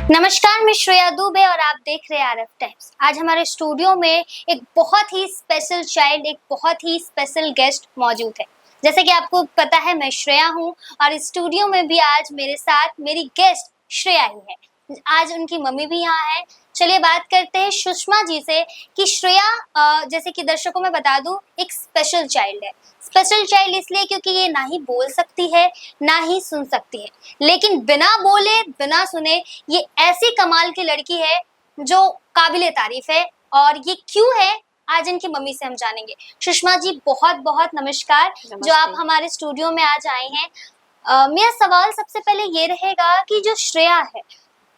नमस्कार, मैं श्रेया दुबे और आप देख रहे हैं आरएफ टाइम्स। आज हमारे स्टूडियो में एक बहुत ही स्पेशल चाइल्ड, एक बहुत ही स्पेशल गेस्ट मौजूद है। जैसे कि आपको पता है, मैं श्रेया हूँ और इस स्टूडियो में भी आज मेरे साथ मेरी गेस्ट श्रेया ही है। आज उनकी मम्मी भी यहाँ है। चलिए बात करते हैं सुषमा जी से कि श्रेया जैसे कि दर्शकों में बता दूं, एक स्पेशल चाइल्ड है। स्पेशल चाइल्ड इसलिए क्योंकि ये ना ही बोल सकती है ना ही सुन सकती है, लेकिन बिना बोले बिना सुने ये ऐसी कमाल की लड़की है जो काबिले तारीफ है। और ये क्यों है, आज इनकी मम्मी से हम जानेंगे। सुषमा जी, बहुत बहुत नमस्कार जो आप हमारे स्टूडियो में आज आए हैं। मेरा सवाल सबसे पहले ये रहेगा कि जो श्रेया है,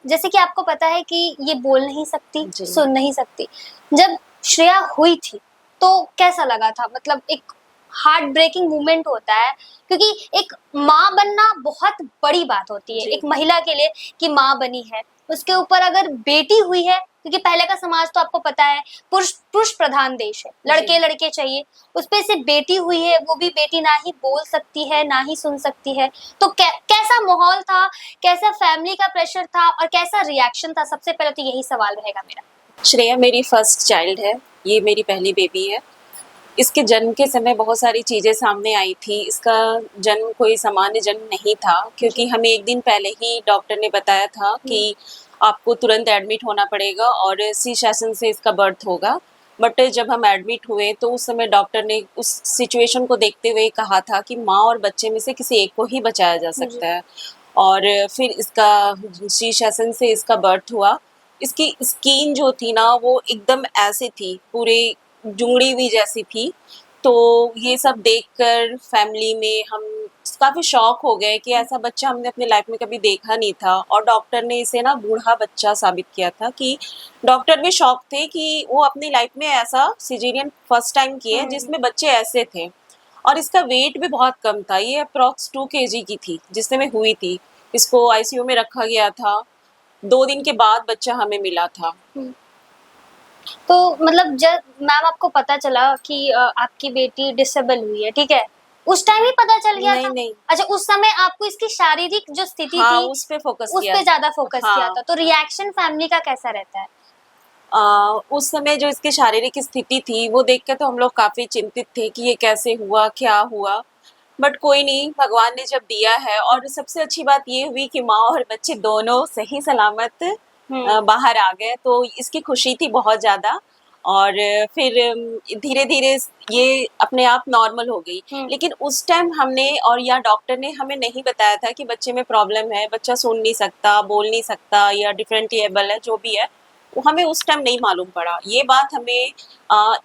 जैसे कि आपको पता है कि ये बोल नहीं सकती, सुन नहीं सकती। जब श्रेया हुई थी तो कैसा लगा था? मतलब एक हार्ट ब्रेकिंग मोमेंट होता है, क्योंकि एक माँ बनना बहुत बड़ी बात होती है एक महिला के लिए कि माँ बनी है। उसके ऊपर अगर बेटी हुई है, क्योंकि पहले का समाज तो आपको पता है पुरुष प्रधान देश है, लड़के लड़के चाहिए। उस पे से बेटी हुई है, वो भी बेटी ना ही बोल सकती है ना ही सुन सकती है। तो कैसा माहौल था, कैसा फैमिली का प्रेशर था और कैसा रिएक्शन था? सबसे पहले तो यही सवाल रहेगा मेरा। श्रेया मेरी फर्स्ट चाइल्ड है, ये मेरी पहली बेबी है। इसके जन्म के समय बहुत सारी चीज़ें सामने आई थी। इसका जन्म कोई सामान्य जन्म नहीं था, क्योंकि हमें एक दिन पहले ही डॉक्टर ने बताया था कि आपको तुरंत एडमिट होना पड़ेगा और सी सेक्शन से इसका बर्थ होगा। बट जब हम एडमिट हुए तो उस समय डॉक्टर ने उस सिचुएशन को देखते हुए कहा था कि माँ और बच्चे में से किसी एक को ही बचाया जा सकता है। और फिर इसका सी सेक्शन से इसका बर्थ हुआ। इसकी स्किन जो थी ना, वो एकदम ऐसे थी, पूरे जुंगड़ी हुई जैसी थी। तो ये सब देखकर फैमिली में हम काफ़ी शॉक हो गए कि ऐसा बच्चा हमने अपनी लाइफ में कभी देखा नहीं था। और डॉक्टर ने इसे ना बूढ़ा बच्चा साबित किया था कि डॉक्टर भी शॉक थे कि वो अपनी लाइफ में ऐसा सिजेरियन फर्स्ट टाइम किए जिसमें बच्चे ऐसे थे। और इसका वेट भी बहुत कम था, ये अप्रॉक्स 2 केजी की थी जिस समय हुई थी। इसको आईसीयू में रखा गया था। 2 दिन के बाद बच्चा हमें मिला था। तो मतलब जब मैम आपको पता चला कि आपकी बेटी डिसेबल हुई है, ठीक है, उस टाइम ही पता चल गया था? नहीं। अच्छा, उस समय आपको इसकी शारीरिक जो स्थिति हाँ, थी उस पे फोकस उस किया। पे ज्यादा फोकस किया हाँ। था। तो रिएक्शन फैमिली का कैसा रहता है? उस समय जो इसकी शारीरिक स्थिति थी वो देख के तो हम लोग काफ़ी चिंतित थे कि ये कैसे हुआ, क्या हुआ? बट कोई नहीं, भगवान ने जब दिया है। और सबसे अच्छी बात ये हुई कि माँ और बच्चे दोनों सही सलामत बाहर आ गए, तो इसकी खुशी थी बहुत ज़्यादा। और फिर धीरे-धीरे ये अपने आप नॉर्मल हो गई। लेकिन उस टाइम हमने और या डॉक्टर ने हमें नहीं बताया था कि बच्चे में प्रॉब्लम है, बच्चा सुन नहीं सकता, बोल नहीं सकता या डिफरेंटिएबल है, जो भी है, वो हमें उस टाइम नहीं मालूम पड़ा। ये बात हमें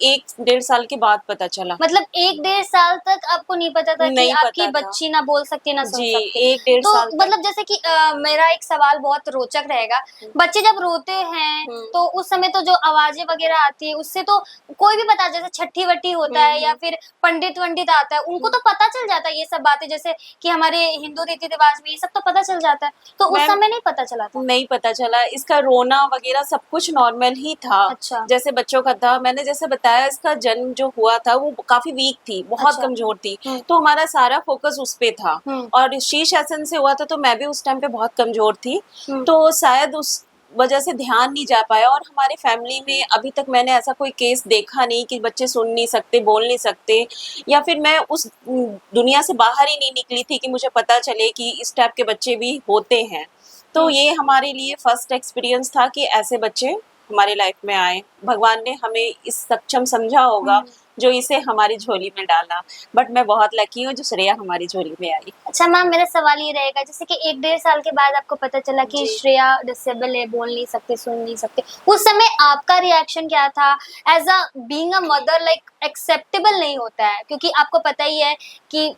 1 डेढ़ साल के बाद पता चला। मतलब 1 डेढ़ साल तक आपको नहीं पता था कि नहीं आपकी पता था। बच्ची ना बोल सकती ना सुन जी, सकती। 1 डेढ़ तो साल तक। मतलब जैसे कि मेरा एक सवाल बहुत रोचक रहेगा। बच्चे जब रोते हैं तो उस समय तो जो आवाज़ें वगैरह आती है उससे तो कोई भी बता, जैसे छठी-वट्टी होता है या फिर पंडित-वंडित आता है, उनको तो पता चल जाता है ये सब बातें, जैसे कि हमारे हिंदू रीति-रिवाज में ये सब तो पता चल जाता है। तो उस मैम, समय नहीं पता चला था? नहीं पता चला। इसका रोना वगैरह सब कुछ नॉर्मल ही था, अच्छा। जैसे बच्चों का था। मैंने जैसे बताया, इसका जन्म जो हुआ था वो काफ़ी वीक थी, बहुत अच्छा। कमज़ोर थी। तो हमारा सारा फ़ोकस उस पे था। और शीश आसन से हुआ था तो मैं भी उस टाइम पे बहुत कमज़ोर थी। तो शायद उस वजह से ध्यान नहीं जा पाया। और हमारी फैमिली में अभी तक मैंने ऐसा कोई केस देखा नहीं कि बच्चे सुन नहीं सकते, बोल नहीं सकते, या फिर मैं उस दुनिया से बाहर ही नहीं निकली थी कि मुझे पता चले कि इस टाइप के बच्चे भी होते हैं। तो ये हमारे लिए फर्स्ट एक्सपीरियंस था कि ऐसे बच्चे हमारी लाइफ में आए। भगवान ने हमें इस सक्षम समझा होगा जो इसे हमारी झोली में डाला। बट मैं बहुत लकी हूँ जो श्रेया हमारी झोली में आई। अच्छा मैम, मेरा सवाल ये रहेगा, जैसे कि 1 डेढ़ साल के बाद आपको पता चला कि श्रेया डिसेबल है, बोल नहीं सकती, सुन नहीं सकती। उस समय आपका रिएक्शन क्या था? As a being a mother, like acceptable नहीं होता है, क्योंकि आपको पता ही है कि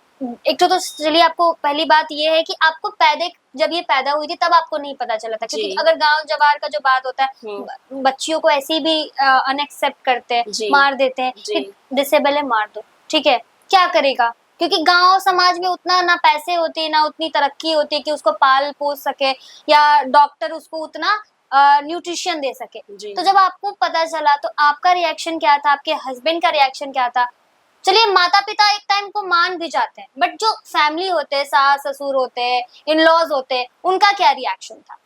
एक तो चलिए, आपको पहली बात ये है कि आपको जब ये पैदा हुई थी तब आपको नहीं पता चला था, क्योंकि अगर गाँव जवार का जो बात होता है, बच्चियों को ऐसे ही भी अनएक्सेप्ट करते हैं, मार देते हैं कि डिसेबल है, मार दो, ठीक है, क्या करेगा? क्योंकि गाँव समाज में उतना ना पैसे होते हैं, ना उतनी तरक्की होती है कि उसको पाल-पोस सके या डॉक्टर उसको उतना न्यूट्रिशन दे सके। तो जब आपको पता चला तो आपका रिएक्शन क्या था? आपके हस्बैंड का रिएक्शन क्या था? चलिए, माता-पिता एक टाइम को मान भी जाते हैं, बट जो फैमिली होते हैं, सास-ससुर होते हैं, इन-लॉज़ होते हैं, उनका क्या रिएक्शन था?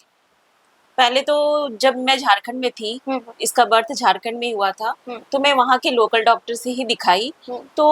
पहले तो जब मैं झारखंड में थी, इसका बर्थ झारखंड में ही हुआ था, तो मैं वहाँ के लोकल डॉक्टर से ही दिखाई। तो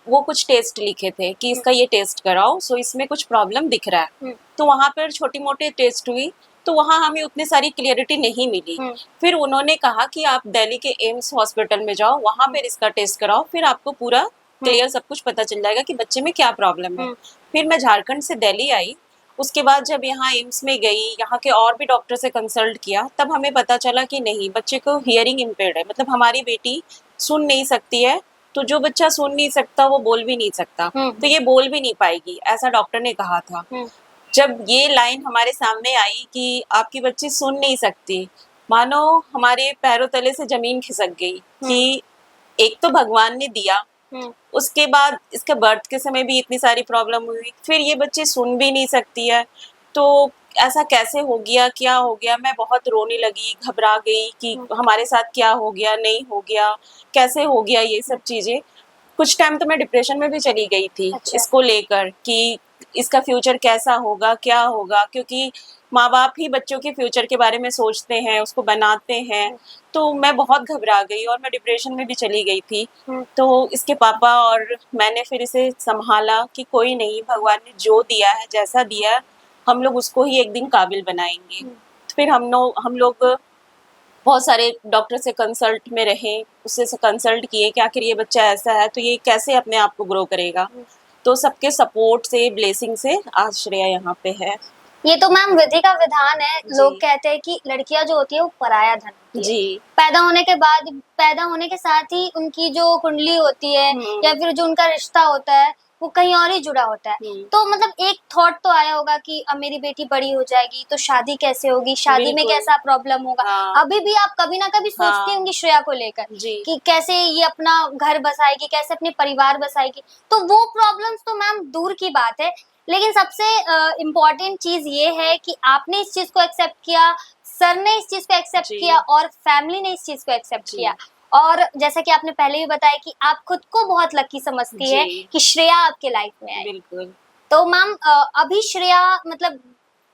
वो कुछ टेस्ट लिखे थे कि इसका ये टेस्ट कराओ, सो इसमें कुछ प्रॉब्लम दिख रहा है। तो वहाँ पर छोटी मोटी टेस्ट हुई, तो वहाँ हमें उतनी सारी क्लियरिटी नहीं मिली। फिर उन्होंने कहा कि आप दिल्ली के एम्स हॉस्पिटल में जाओ, वहाँ पर इसका टेस्ट कराओ, फिर आपको पूरा क्लियर सब कुछ पता चल जाएगा कि बच्चे में क्या प्रॉब्लम है। फिर मैं झारखंड से दिल्ली आई, उसके बाद जब यहाँ एम्स में गई, यहाँ के और भी डॉक्टर से कंसल्ट किया, तब हमें पता चला कि नहीं, बच्चे को हियरिंग इम्पेयर्ड है, मतलब हमारी बेटी सुन नहीं सकती है। तो जो बच्चा सुन नहीं सकता वो बोल भी नहीं सकता, तो ये बोल भी नहीं पाएगी, ऐसा डॉक्टर ने कहा था। जब ये लाइन हमारे सामने आई कि आपकी बच्ची सुन नहीं सकती, मानो हमारे पैरों तले से जमीन खिसक गई कि एक तो भगवान ने दिया, उसके बाद इसके बर्थ के समय भी इतनी सारी प्रॉब्लम हुई, फिर ये बच्ची सुन भी नहीं सकती है, तो ऐसा कैसे हो गया, क्या हो गया। मैं बहुत रोने लगी, घबरा गई कि हमारे साथ क्या हो गया, नहीं हो गया, कैसे हो गया, ये सब चीजें। कुछ टाइम तो मैं डिप्रेशन में भी चली गई थी। अच्छा। इसको लेकर कि इसका फ्यूचर कैसा होगा, क्या होगा, क्योंकि माँ बाप ही बच्चों के फ्यूचर के बारे में सोचते हैं, उसको बनाते हैं। तो मैं बहुत घबरा गई और मैं डिप्रेशन में भी चली गई थी। तो इसके पापा और मैंने फिर इसे संभाला कि कोई नहीं, भगवान ने जो दिया है, जैसा दिया है, हम लोग उसको ही एक दिन काबिल बनाएंगे। तो फिर हम लोग बहुत सारे डॉक्टर से कंसल्ट में रहे, उससे कंसल्ट किए कि आखिर ये बच्चा ऐसा है तो ये कैसे अपने आप को ग्रो करेगा। तो सबके सपोर्ट से, ब्लेसिंग से आज श्रेया यहाँ पे है। ये तो मैम विधि का विधान है। लोग कहते हैं कि लड़कियां जो होती है वो पराया धन होती है। जी। पैदा होने के साथ ही उनकी जो कुंडली होती है या फिर जो उनका रिश्ता होता है वो कहीं और ही जुड़ा होता है। तो मतलब एक थॉट तो आया होगा कि अब मेरी बेटी बड़ी हो जाएगी तो शादी कैसे होगी, शादी में कैसा प्रॉब्लम होगा। हाँ। अभी भी आप कभी ना कभी सोचती होंगी श्रेया को लेकर कि कैसे ये अपना घर बसाएगी, कैसे अपने परिवार बसाएगी। तो वो प्रॉब्लम्स तो मैम दूर की बात है, लेकिन सबसे इम्पोर्टेंट चीज ये है कि आपने इस चीज को एक्सेप्ट किया, सर ने इस चीज को एक्सेप्ट किया और फैमिली ने इस चीज को एक्सेप्ट किया। और जैसा कि आपने पहले भी बताया कि आप खुद को बहुत लकी समझती है कि श्रेया आपके लाइफ में आई। बिल्कुल। तो मैम अभी श्रेया मतलब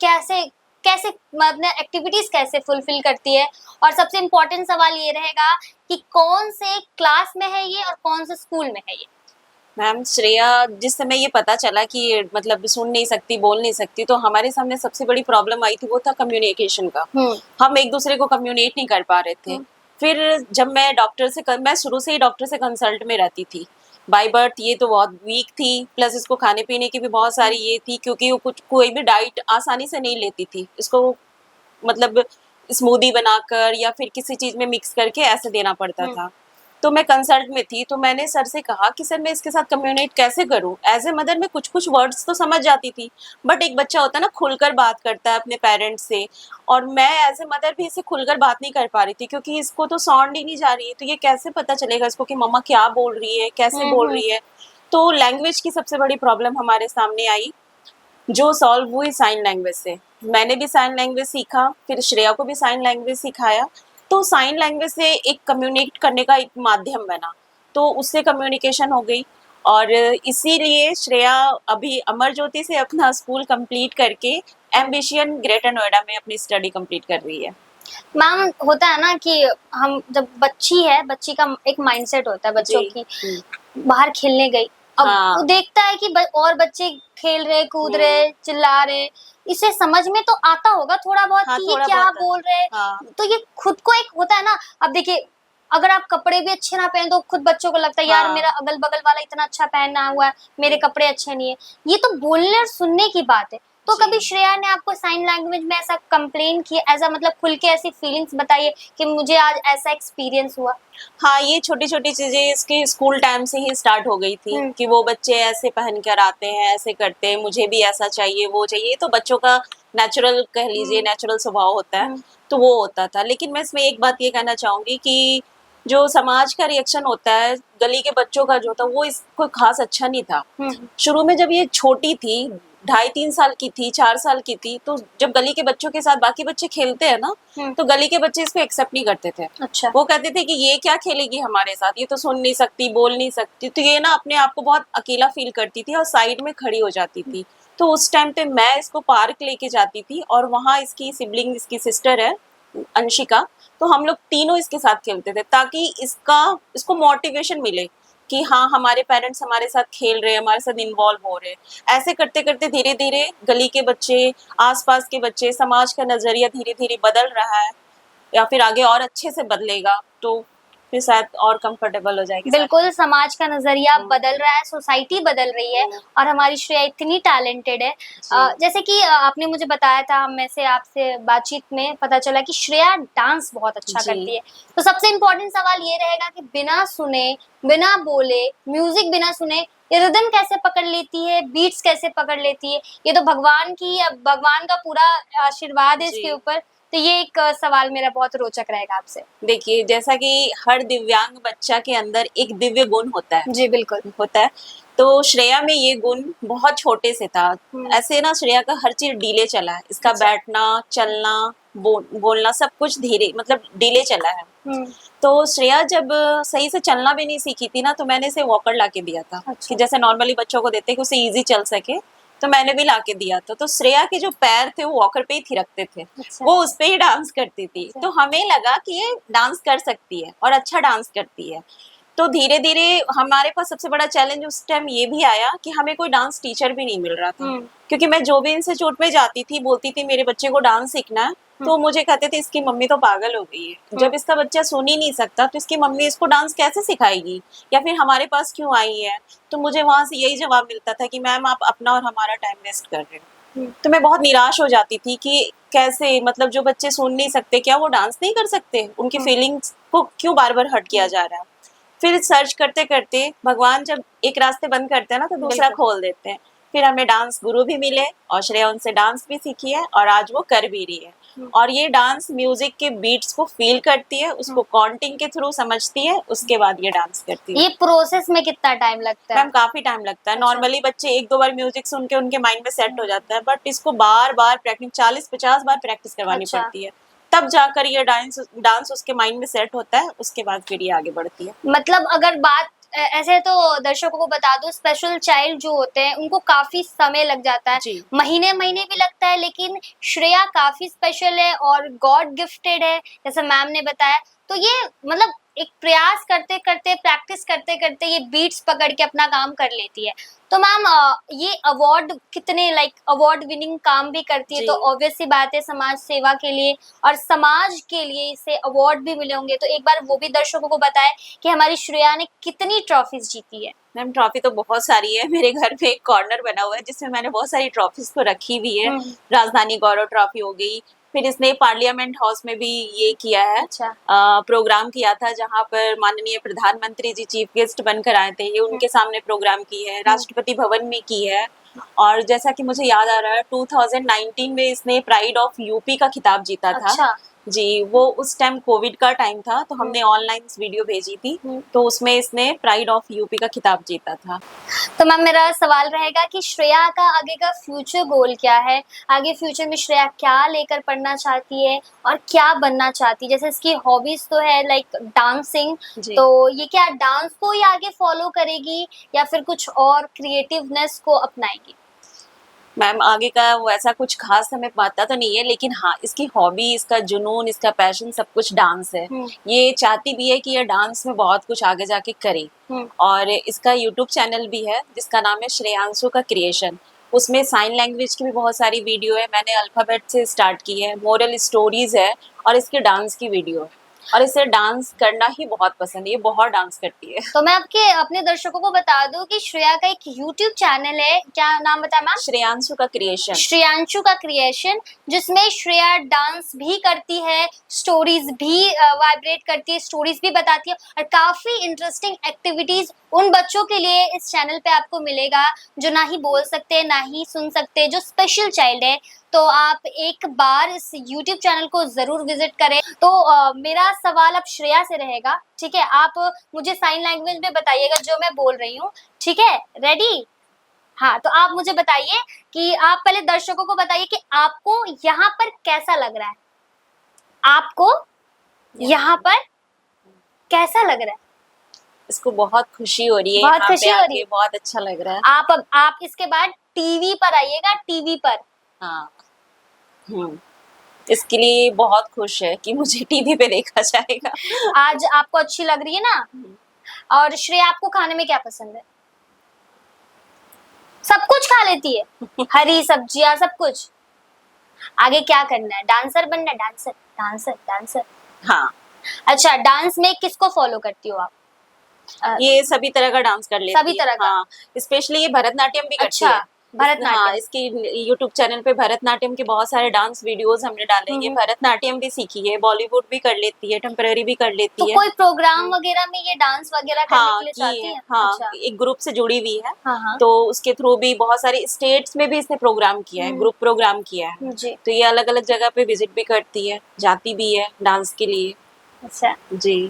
कैसे मतलब एक्टिविटीज कैसे फुलफिल करती है, और सबसे इम्पोर्टेंट सवाल ये रहेगा कि कौन से क्लास में है ये और कौन से स्कूल में है ये। मैम श्रेया, जिस समय ये पता चला कि मतलब सुन नहीं सकती, बोल नहीं सकती, तो हमारे सामने सबसे बड़ी प्रॉब्लम आई थी वो था कम्युनिकेशन का। हम एक दूसरे को कम्युनिकेट नहीं कर पा रहे थे। फिर जब मैं शुरू से ही डॉक्टर से कंसल्ट में रहती थी। बाय बर्थ ये तो बहुत वीक थी, प्लस इसको खाने पीने की भी बहुत सारी ये थी, क्योंकि वो कोई भी डाइट आसानी से नहीं लेती थी। इसको मतलब स्मूदी बनाकर या फिर किसी चीज में मिक्स करके ऐसे देना पड़ता था। तो मैं कंसल्ट में थी, तो मैंने सर से कहा कि सर मैं इसके साथ कम्युनिकेट कैसे करूं। एज ए मदर मैं कुछ वर्ड्स तो समझ जाती थी, बट एक बच्चा होता है ना, खुलकर बात करता है अपने पेरेंट्स से, और मैं एज ए मदर भी इसे खुलकर बात नहीं कर पा रही थी, क्योंकि इसको तो साउंड ही नहीं जा रही है, तो ये कैसे पता चलेगा इसको कि मम्मा क्या बोल रही है, कैसे बोल रही है। तो लैंग्वेज की सबसे बड़ी प्रॉब्लम हमारे सामने आई, जो सॉल्व हुई साइन लैंग्वेज से। मैंने भी साइन लैंग्वेज सीखा, फिर श्रेया को भी साइन लैंग्वेज सिखाया। तो साइन लैंग्वेज से एक कम्युनिकेट करने का एक माध्यम बना, तो उससे कम्युनिकेशन हो गई। और इसीलिए श्रेया अभी अमर ज्योति से अपना स्कूल कंप्लीट करके एम्बिशियन ग्रेटर नोएडा में अपनी स्टडी कंप्लीट कर रही है। मैम होता है ना कि हम जब बच्ची का एक माइंडसेट होता है बच्चों की, बाहर खेलने गई, अब वो देखता है कि और बच्चे खेल रहे, कूद रहे, चिल्ला रहे, इसे समझ में तो आता होगा थोड़ा बहुत कि ये क्या बोल रहे हैं। तो ये खुद को एक होता है ना, अब देखिए अगर आप कपड़े भी अच्छे ना पहने तो खुद बच्चों को लगता है यार मेरा अगल बगल वाला इतना अच्छा पहना हुआ है, मेरे कपड़े अच्छे नहीं है। ये तो बोलने और सुनने की बात है। तो कभी श्रेया ने आपको साइन लैंग्वेज में ऐसा कंप्लेन किया, ऐसा मतलब खुल के ऐसी फीलिंग्स बताइए कि मुझे आज ऐसा एक्सपीरियंस हुआ? हाँ, ये छोटी छोटी चीजें इसके स्कूल टाइम से ही स्टार्ट हो गई थी कि वो बच्चे ऐसे पहन कर आते हैं, ऐसे करते हैं, मुझे भी ऐसा चाहिए, वो चाहिए। तो बच्चों का नेचुरल कह लीजिए, नेचुरल स्वभाव होता है, तो वो होता था। लेकिन मैं इसमें एक बात ये कहना चाहूंगी कि जो समाज का रिएक्शन होता है, गली के बच्चों का जो था, वो इसको खास अच्छा नहीं था। शुरू में जब ये छोटी थी, 2.5-3 साल की थी, 4 साल की थी, तो जब गली के बच्चों के साथ बाकी बच्चे खेलते हैं ना, तो गली के बच्चे इसको एक्सेप्ट नहीं करते थे। अच्छा। वो कहते थे कि ये क्या खेलेगी हमारे साथ, ये तो सुन नहीं सकती, बोल नहीं सकती। तो ये ना अपने आप को बहुत अकेला फील करती थी और साइड में खड़ी हो जाती थी। तो उस टाइम पे मैं इसको पार्क लेके जाती थी और वहाँ इसकी सिबलिंग, इसकी सिस्टर है, अंशिका, तो हम लोग तीनों इसके साथ खेलते थे ताकि इसको मोटिवेशन मिले कि हाँ हमारे पेरेंट्स हमारे साथ खेल रहे हैं, हमारे साथ इन्वॉल्व हो रहे हैं। ऐसे करते करते धीरे धीरे गली के बच्चे, आसपास के बच्चे, समाज का नजरिया धीरे धीरे बदल रहा है, या फिर आगे और अच्छे से बदलेगा तो फिर शायद और कंफर्टेबल हो जाएगी। बिल्कुल, समाज का नजरिया बदल रहा है, सोसाइटी बदल रही है और हमारी श्रेया इतनी टैलेंटेड है। जैसे कि आपने मुझे बताया था, मैं से आपसे बातचीत में पता चला कि श्रेया डांस बहुत अच्छा करती है। तो सबसे इम्पोर्टेंट सवाल ये रहेगा कि बिना सुने, बिना बोले, म्यूजिक बिना सुने ये रिदम कैसे पकड़ लेती है, बीट्स कैसे पकड़ लेती है? ये तो भगवान का पूरा आशीर्वाद है इसके ऊपर। तो ये एक सवाल मेरा बहुत रोचक रहेगा आपसे। देखिए, जैसा कि हर दिव्यांग बच्चा के अंदर एक दिव्य गुण होता है। जी बिल्कुल होता है, तो श्रेया में ये गुण बहुत छोटे से था। ऐसे ना श्रेया का हर चीज डिले चला है, इसका बैठना, चलना, बोलना सब कुछ धीरे मतलब डिले चला है। तो श्रेया जब सही से चलना भी नहीं सीखी थी ना, तो मैंने इसे वॉकर ला के दिया था। कि जैसे नॉर्मली बच्चों को देते हैं कि उसे इजी चल सके, तो मैंने भी लाके दिया था। तो श्रेया के जो पैर थे वो वॉकर पे ही थिरकते थे। वो उस पे ही डांस करती थी। तो हमें लगा कि ये डांस कर सकती है और अच्छा डांस करती है। तो धीरे धीरे हमारे पास सबसे बड़ा चैलेंज उस टाइम ये भी आया कि हमें कोई डांस टीचर भी नहीं मिल रहा था। क्योंकि मैं जो भी इंस्टीट्यूट में जाती थी, बोलती थी मेरे बच्चे को डांस सीखना है, तो मुझे कहते थे इसकी मम्मी तो पागल हो गई है। जब इसका बच्चा सुन ही नहीं सकता तो इसकी मम्मी इसको डांस कैसे सिखाएगी, या फिर हमारे पास क्यों आई है? तो मुझे वहां से यही जवाब मिलता था कि मैम आप अपना और हमारा टाइम वेस्ट कर रहे हो। तो मैं बहुत निराश हो जाती थी कि कैसे, मतलब जो बच्चे सुन नहीं सकते क्या वो डांस नहीं कर सकते? उनकी फीलिंग्स को क्यों बार बार हर्ट किया जा रहा है? फिर सर्च करते करते भगवान जब एक रास्ते बंद करते हैं ना, तो दूसरा खोल देते हैं। फिर हमें डांस गुरु भी मिले और श्रेया उनसे डांस भी सीखी है और आज वो कर भी रही है। और ये डांस म्यूजिक के बीट्स को फील करती है, उसको काउंटिंग के थ्रू समझती है, उसके बाद ये डांस करती है। ये प्रोसेस में कितना टाइम लगता है? मैम काफी टाइम लगता है। नॉर्मली बच्चे एक दो बार म्यूजिक सुन के उनके माइंड में सेट हो जाता है, बट इसको बार बार प्रैक्टिस 40-50 बार प्रैक्टिस करवानी पड़ती है, तब जाकर ये डांस उसके माइंड में सेट होता है। उसके बाद फिर ये आगे बढ़ती है। मतलब अगर बात ऐसे तो दर्शकों को बता दो, स्पेशल चाइल्ड जो होते हैं उनको काफी समय लग जाता है, महीने महीने भी लगता है, लेकिन श्रेया काफी स्पेशल है और गॉड गिफ्टेड है जैसे मैम ने बताया। तो ये मतलब एक प्रयास करते करते, प्रैक्टिस करते करते ये बीट्स पकड़ के अपना काम कर लेती है। तो मैम ये अवार्ड कितने अवार्ड विनिंग काम भी करती है, तो ऑब्वियस सी बात है समाज सेवा के लिए और समाज के लिए इसे अवार्ड भी मिले होंगे। तो एक बार वो भी दर्शकों को बताएं कि हमारी श्रेया ने कितनी ट्रॉफीज जीती है। मैम ट्रॉफी तो बहुत सारी है। मेरे घर पे एक कॉर्नर बना हुआ है जिसमें मैंने बहुत सारी ट्रॉफीज को रखी हुई है। राजधानी गौरव ट्रॉफी हो गई, फिर इसने पार्लियामेंट हाउस में भी ये किया है। प्रोग्राम किया था जहाँ पर माननीय प्रधानमंत्री जी चीफ गेस्ट बनकर आए थे, ये उनके सामने प्रोग्राम की है। राष्ट्रपति भवन में की है। और जैसा कि मुझे याद आ रहा है 2019 में इसने प्राइड ऑफ यूपी का खिताब जीता था। जी, वो उस टाइम कोविड का टाइम था, तो हमने ऑनलाइन वीडियो भेजी थी, तो उसमें इसने प्राइड ऑफ यूपी का खिताब जीता था। तो मैम मेरा सवाल रहेगा कि श्रेया का आगे का फ्यूचर गोल क्या है? आगे फ्यूचर में श्रेया क्या लेकर पढ़ना चाहती है और क्या बनना चाहती है? जैसे इसकी हॉबीज तो है डांसिंग, तो ये क्या डांस को ही आगे फॉलो करेगी या फिर कुछ और क्रिएटिवनेस को अपनाएगी? मैम आगे का वैसा कुछ खास हमें पता तो नहीं है, लेकिन हाँ इसकी हॉबी, इसका जुनून, इसका पैशन सब कुछ डांस है। ये चाहती भी है कि ये डांस में बहुत कुछ आगे जाके करे। और इसका यूट्यूब चैनल भी है जिसका नाम है श्रेयांशु का क्रिएशन। उसमें साइन लैंग्वेज की भी बहुत सारी वीडियो है, मैंने अल्फाबेट से स्टार्ट की है, मोरल स्टोरीज है और इसके डांस की वीडियो है। और इसे डांस करना ही बहुत पसंद है, ये बहुत डांस करती है। तो मैं अपने दर्शकों को बता दूं कि श्रेया का एक यूट्यूब चैनल है, क्या नाम बताया मैम? श्रेयांशु का क्रिएशन। श्रेयांशु का क्रिएशन, जिसमें श्रेया डांस भी करती है, स्टोरीज भी वाइब्रेट करती है, स्टोरीज भी बताती है और काफी इंटरेस्टिंग एक्टिविटीज उन बच्चों के लिए इस चैनल पे आपको मिलेगा जो ना ही बोल सकते, ना ही सुन सकते, जो स्पेशल चाइल्ड है। तो आप एक बार इस YouTube चैनल को जरूर विजिट करें। तो मेरा सवाल अब श्रेया से रहेगा, ठीक है? आप मुझे साइन लैंग्वेज में बताइएगा जो मैं बोल रही हूँ, ठीक है? रेडी? हाँ, तो आप मुझे बताइए कि आप पहले दर्शकों को बताइए कि आपको यहाँ पर कैसा लग रहा है? आपको यहाँ पर कैसा लग रहा है? इसको बहुत खुशी हो रही है, बहुत खुशी हो रही है, बहुत अच्छा लग रहा है। आप इसके बाद टीवी पर आइएगा, टीवी पर। हाँ। इसके लिए बहुत खुश है कि मुझे टीवी पे देखा जाएगा। आज आपको अच्छी लग रही है ना? और श्रेया, आपको खाने में क्या पसंद है? सब कुछ खा लेती है, हरी सब्जियां, सब कुछ। आगे क्या करना है? डांसर बनना है? Dancer dancer dancer. हाँ, अच्छा, डांस में किसको फॉलो करती हो आप? ये सभी तरह का डांस कर लेती सभी है। तरह का? हाँ, स्पेशली ये भरतनाट्यम भी करती अच्छा, है। भरतनाट्यम। हाँ, इसकी यूट्यूब चैनल पे भरतनाट्यम के बहुत सारे डांस वीडियोस हमने डाले हैं। ये भरतनाट्यम भी सीखी है, बॉलीवुड भी कर लेती है, टेम्पररी भी कर तो लेती है। कोई प्रोग्राम वगैरह में ये डांस वगैरह करने हाँ के लिए की जाती है, है? हाँ, अच्छा। एक ग्रुप से जुड़ी हुई है। हाँ हाँ। तो उसके थ्रू भी बहुत सारे स्टेट्स में भी इसने प्रोग्राम किया है, ग्रुप प्रोग्राम किया है। जी। तो ये अलग अलग जगह पे विजिट भी करती है, जाती भी है डांस के लिए। अच्छा, जी।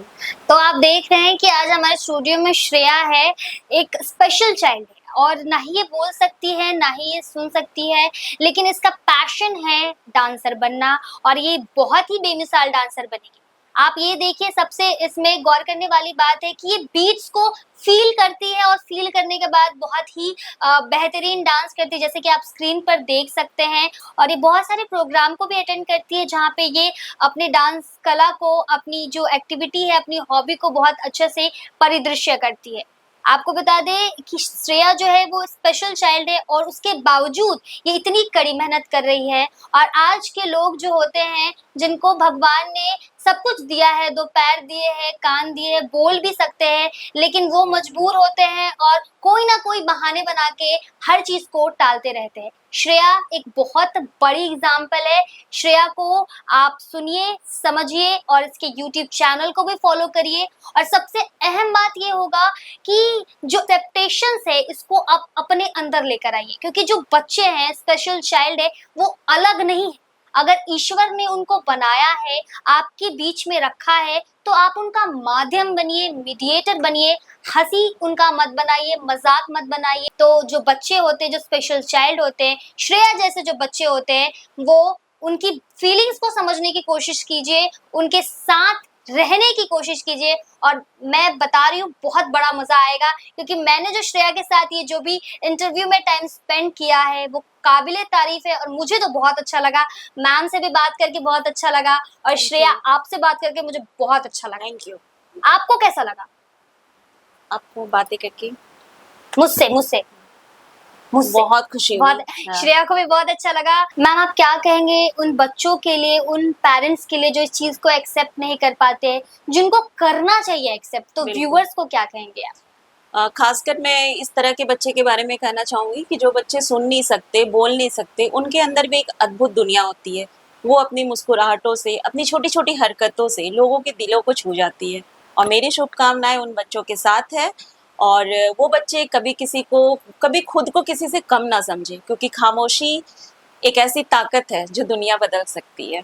तो आप देख रहे हैं कि आज हमारे स्टूडियो में श्रेया है, एक स्पेशल चाइल्ड है, और ना ही ये बोल सकती है, ना ही ये सुन सकती है, लेकिन इसका पैशन है डांसर बनना, और ये बहुत ही बेमिसाल डांसर बनेगी। आप ये देखिए, सबसे इसमें गौर करने वाली बात है कि ये बीट्स को फील करती है, और फील करने के बाद बहुत ही बेहतरीन डांस करती है, जैसे कि आप स्क्रीन पर देख सकते हैं। और ये बहुत सारे प्रोग्राम को भी अटेंड करती है, जहाँ पे ये अपने डांस कला को, अपनी जो एक्टिविटी है, अपनी हॉबी को बहुत अच्छे से परिदृश्य करती है। आपको बता दें कि श्रेया जो है वो स्पेशल चाइल्ड है, और उसके बावजूद ये इतनी कड़ी मेहनत कर रही है। और आज के लोग जो होते हैं, जिनको भगवान ने सब कुछ दिया है, 2 पैर दिए हैं, कान दिए हैं, बोल भी सकते हैं, लेकिन वो मजबूर होते हैं और कोई ना कोई बहाने बना के हर चीज को टालते रहते हैं। श्रेया एक बहुत बड़ी एग्जाम्पल है। श्रेया को आप सुनिए, समझिए, और इसके यूट्यूब चैनल को भी फॉलो करिए। और सबसे अहम बात ये होगा कि जो एक्सपेक्टेशंस है, इसको आप अपने अंदर लेकर आइए, क्योंकि जो बच्चे हैं, स्पेशल चाइल्ड है, वो अलग नहीं है। अगर ईश्वर ने उनको बनाया है, आपके बीच में रखा है, तो आप उनका माध्यम बनिए, मीडिएटर बनिए, हंसी उनका मत बनाइए, मजाक मत बनाइए। तो जो बच्चे होते हैं, जो स्पेशल चाइल्ड होते हैं, श्रेया जैसे जो बच्चे होते हैं, वो उनकी फीलिंग्स को समझने की कोशिश कीजिए, उनके साथ रहने की कोशिश कीजिए। और मैं बता रही हूँ, बहुत बड़ा मजा आएगा, क्योंकि मैंने जो श्रेया के साथ ये जो भी इंटरव्यू में टाइम स्पेंड किया है, वो काबिले तारीफ है, और मुझे तो बहुत अच्छा लगा। मैम से भी बात करके बहुत अच्छा लगा, और श्रेया आपसे बात करके मुझे बहुत अच्छा लगा। Thank you. आपको कैसा लगा? आपको बातें करके मुझसे मुझसे मुझसे बहुत खुशी हुई। बहुत। हाँ। श्रेया को भी बहुत अच्छा लगा। मैम, आप क्या कहेंगे उन बच्चों के लिए, उन पेरेंट्स के लिए जो इस चीज को एक्सेप्ट नहीं कर पाते, जिनको करना चाहिए एक्सेप्ट? तो बिल्कुल। व्यूअर्स को क्या कहेंगे आप? खासकर मैं इस तरह के बच्चे के बारे में कहना चाहूँगी कि जो बच्चे सुन नहीं सकते, बोल नहीं सकते, उनके अंदर भी एक अद्भुत दुनिया होती है। वो अपनी मुस्कुराहटों से, अपनी छोटी-छोटी हरकतों से लोगों के दिलों को छू जाती है। और मेरी शुभकामनाएँ उन बच्चों के साथ है, और वो बच्चे कभी खुद को किसी से कम ना समझें, क्योंकि खामोशी एक ऐसी ताकत है जो दुनिया बदल सकती है।